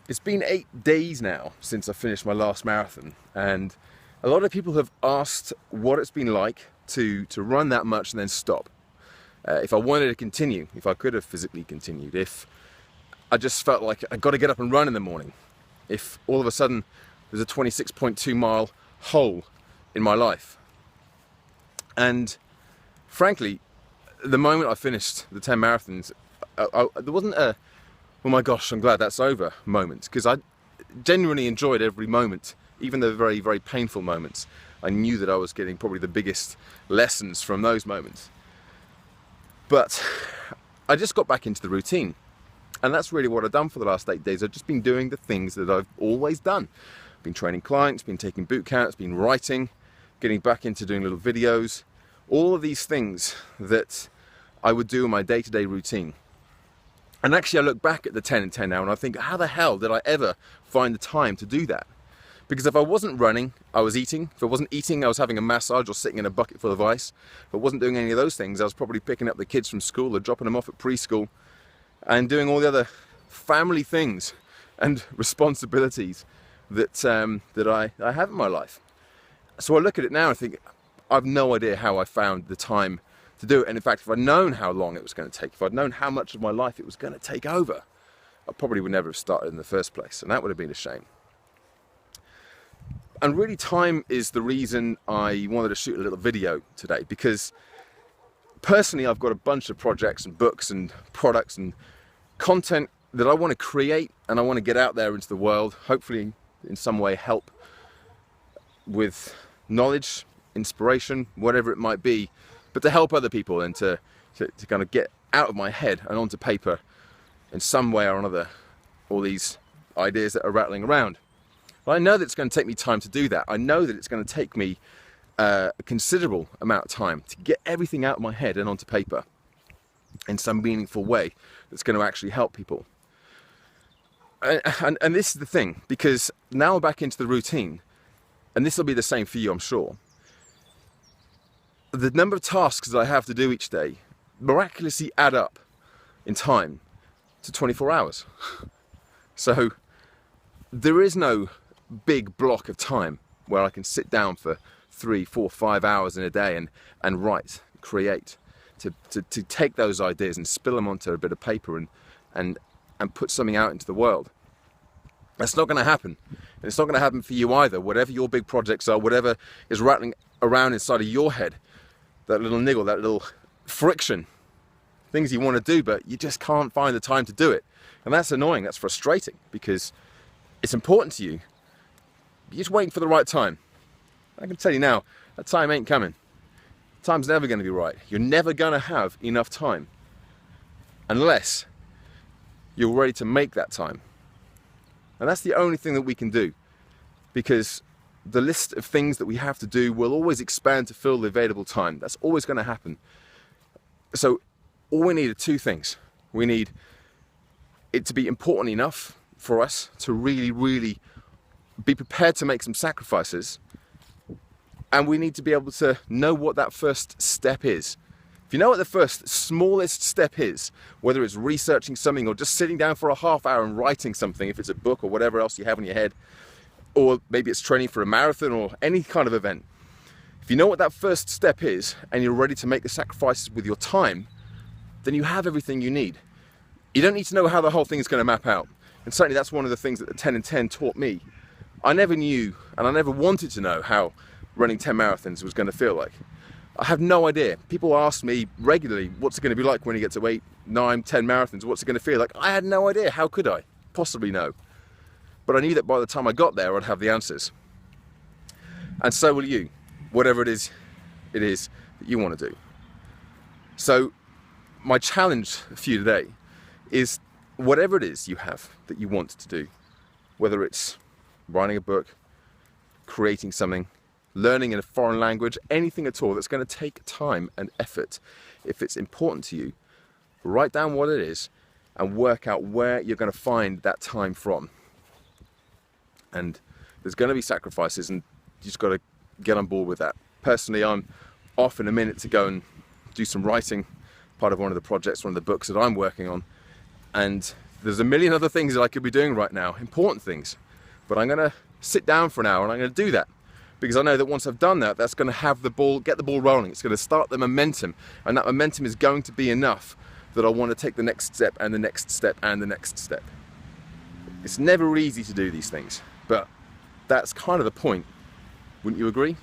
It's been 8 days now since I finished my last marathon, and a lot of people have asked what it's been like to run that much and then stop. If I wanted to continue, if I could have physically continued, if I just felt like I got to get up and run in the morning, if all of a sudden there's a 26.2 mile hole in my life. And frankly, the moment I finished the 10 marathons, there wasn't a, oh my gosh, I'm glad that's over moment, because I genuinely enjoyed every moment, even the very, very painful moments. I knew that I was getting probably the biggest lessons from those moments. But I just got back into the routine. And that's really what I've done for the last 8 days. I've just been doing the things that I've always done. Been training clients, been taking boot camps, been writing, getting back into doing little videos. All of these things that I would do in my day-to-day routine. And actually I look back at the 10 and 10 now and I think, how the hell did I ever find the time to do that? Because if I wasn't running, I was eating. If I wasn't eating, I was having a massage or sitting in a bucket full of ice. If I wasn't doing any of those things, I was probably picking up the kids from school or dropping them off at preschool and doing all the other family things and responsibilities that I have in my life. So I look at it now and think, I've no idea how I found the time to do it. And in fact, if I'd known how long it was going to take, if I'd known how much of my life it was going to take over, I probably would never have started in the first place. And that would have been a shame. And really, time is the reason I wanted to shoot a little video today, because personally, I've got a bunch of projects and books and products and content that I want to create, and I want to get out there into the world, hopefully in some way help with knowledge, inspiration, whatever it might be, but to help other people and to kind of get out of my head and onto paper in some way or another all these ideas that are rattling around. Well, I know that it's going to take me time to do that. I know that it's going to take me a considerable amount of time to get everything out of my head and onto paper in some meaningful way that's going to actually help people. And this is the thing, because now I'm back into the routine, and this will be the same for you, I'm sure. The number of tasks that I have to do each day miraculously add up in time to 24 hours. So there is no big block of time where I can sit down for 3, 4, 5 hours in a day and write, create, to take those ideas and spill them onto a bit of paper and put something out into the world. That's not going to happen. And it's not going to happen for you either. Whatever your big projects are, whatever is rattling around inside of your head, that little niggle, that little friction, things you want to do, but you just can't find the time to do it. And that's annoying, that's frustrating, because it's important to you. You're just waiting for the right time. I can tell you now, that time ain't coming. Time's never going to be right. You're never going to have enough time unless you're ready to make that time. And that's the only thing that we can do, because the list of things that we have to do will always expand to fill the available time. That's always going to happen. So all we need are two things. We need it to be important enough for us to really, really be prepared to make some sacrifices. And we need to be able to know what that first step is. If you know what the first smallest step is, whether it's researching something or just sitting down for a half hour and writing something, if it's a book or whatever else you have in your head, or maybe it's training for a marathon or any kind of event. If you know what that first step is and you're ready to make the sacrifices with your time, then you have everything you need. You don't need to know how the whole thing is going to map out. And certainly that's one of the things that the 10 and 10 taught me. I never knew, and I never wanted to know how running 10 marathons was going to feel like. I have no idea. People ask me regularly, what's it going to be like when you get to 8, 9, 10 marathons? What's it going to feel like? I had no idea. How could I possibly know? But I knew that by the time I got there, I'd have the answers. And so will you, whatever it is that you want to do. So my challenge for you today is whatever it is you have that you want to do, whether it's writing a book, creating something, learning in a foreign language, anything at all that's going to take time and effort. If it's important to you, write down what it is and work out where you're going to find that time from. And there's going to be sacrifices, and you just got to get on board with that. Personally, I'm off in a minute to go and do some writing, part of one of the projects, one of the books that I'm working on. And There's a million other things that I could be doing right now, important things, but I'm gonna sit down for an hour and I'm gonna do that, because I know that once I've done that, that's gonna have the ball, get the ball rolling. It's gonna start the momentum, and that momentum is going to be enough that I want to take the next step and the next step and the next step. It's never easy to do these things, but that's kind of the point. Wouldn't you agree?